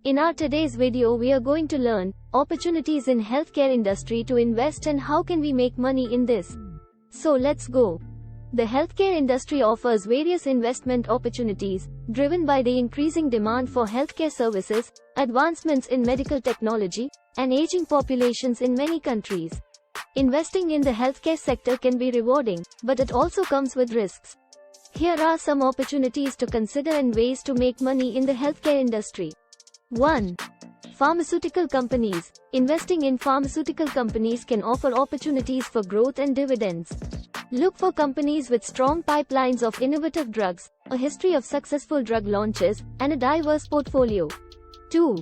In our today's video we are going to learn opportunities in healthcare industry to invest and how can we make money in this. So let's go. The healthcare industry offers various investment opportunities, driven by the increasing demand for healthcare services, advancements in medical technology, and aging populations in many countries. Investing in the healthcare sector can be rewarding, but it also comes with risks. Here are some opportunities to consider and ways to make money in the healthcare industry. 1. Pharmaceutical companies. Investing in pharmaceutical companies can offer opportunities for growth and dividends. Look for companies with strong pipelines of innovative drugs, a history of successful drug launches, and a diverse portfolio. 2.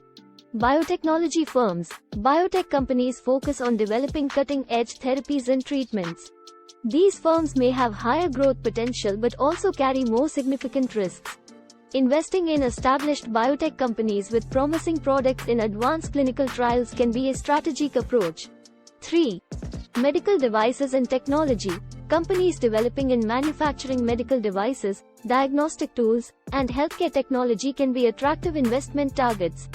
Biotechnology firms. Biotech companies focus on developing cutting-edge therapies and treatments. These firms may have higher growth potential but also carry more significant risks. Investing in established biotech companies with promising products in advanced clinical trials can be a strategic approach. 3. Medical devices and technology. Companies developing and manufacturing medical devices, diagnostic tools, and healthcare technology can be attractive investment targets.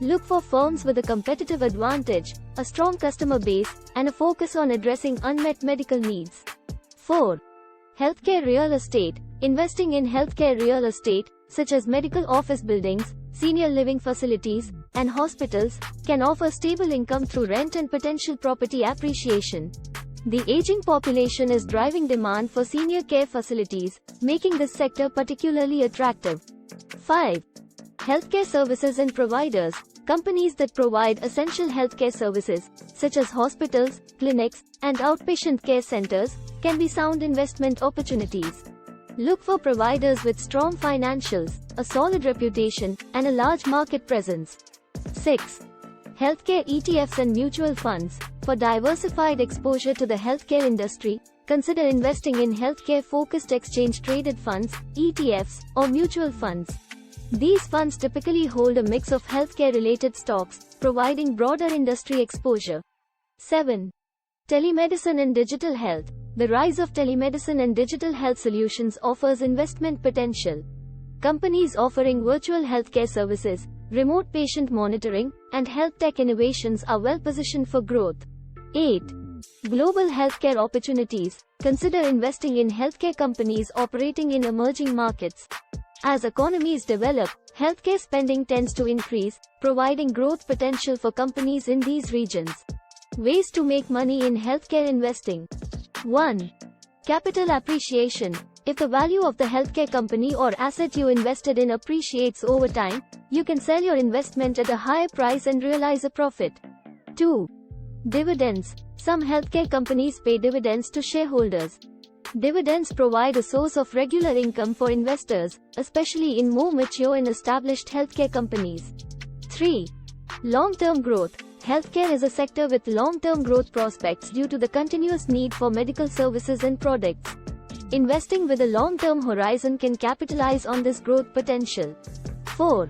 Look for firms with a competitive advantage, a strong customer base, and a focus on addressing unmet medical needs. 4. Healthcare real estate. Investing in healthcare real estate, such as medical office buildings, senior living facilities, and hospitals, can offer stable income through rent and potential property appreciation. The aging population is driving demand for senior care facilities, making this sector particularly attractive. 5. Healthcare services and providers. Companies that provide essential healthcare services, such as hospitals, clinics, and outpatient care centers, can be sound investment opportunities. Look for providers with strong financials, a solid reputation, and a large market presence. 6. Healthcare ETFs and mutual funds. For diversified exposure to the healthcare industry, consider investing in healthcare-focused exchange-traded funds, ETFs, or mutual funds. These funds typically hold a mix of healthcare-related stocks, providing broader industry exposure. 7. Telemedicine and digital health. The rise of telemedicine and digital health solutions offers investment potential. Companies offering virtual healthcare services, remote patient monitoring, and health tech innovations are well positioned for growth. 8. Global healthcare opportunities. Consider investing in healthcare companies operating in emerging markets. As economies develop, healthcare spending tends to increase, providing growth potential for companies in these regions. Ways to make money in healthcare investing. 1. Capital appreciation. If the value of the healthcare company or asset you invested in appreciates over time, you can sell your investment at a higher price and realize a profit. 2. Dividends. Some healthcare companies pay dividends to shareholders. Dividends provide a source of regular income for investors, especially in more mature and established healthcare companies. 3. Long-term growth. Healthcare is a sector with long-term growth prospects due to the continuous need for medical services and products. Investing with a long-term horizon can capitalize on this growth potential. 4.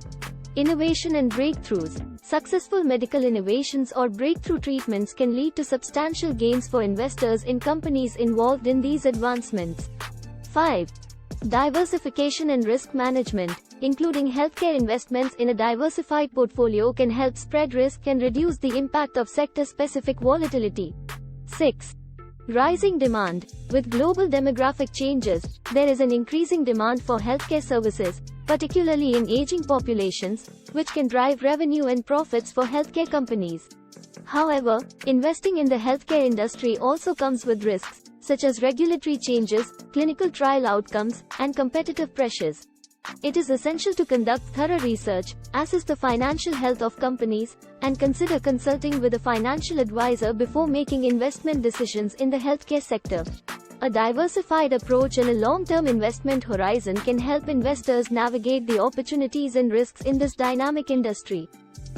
Innovation and breakthroughs. Successful medical innovations or breakthrough treatments can lead to substantial gains for investors in companies involved in these advancements. 5. Diversification and risk management. Including healthcare investments in a diversified portfolio can help spread risk and reduce the impact of sector-specific volatility. 6. Rising demand. With global demographic changes, there is an increasing demand for healthcare services, particularly in aging populations, which can drive revenue and profits for healthcare companies. However, investing in the healthcare industry also comes with risks, such as regulatory changes, clinical trial outcomes, and competitive pressures. It is essential to conduct thorough research, assess the financial health of companies, and consider consulting with a financial advisor before making investment decisions in the healthcare sector. A diversified approach and a long-term investment horizon can help investors navigate the opportunities and risks in this dynamic industry.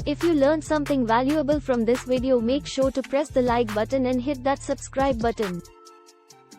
If you learned something valuable from this video, make sure to press the like button and hit that subscribe button.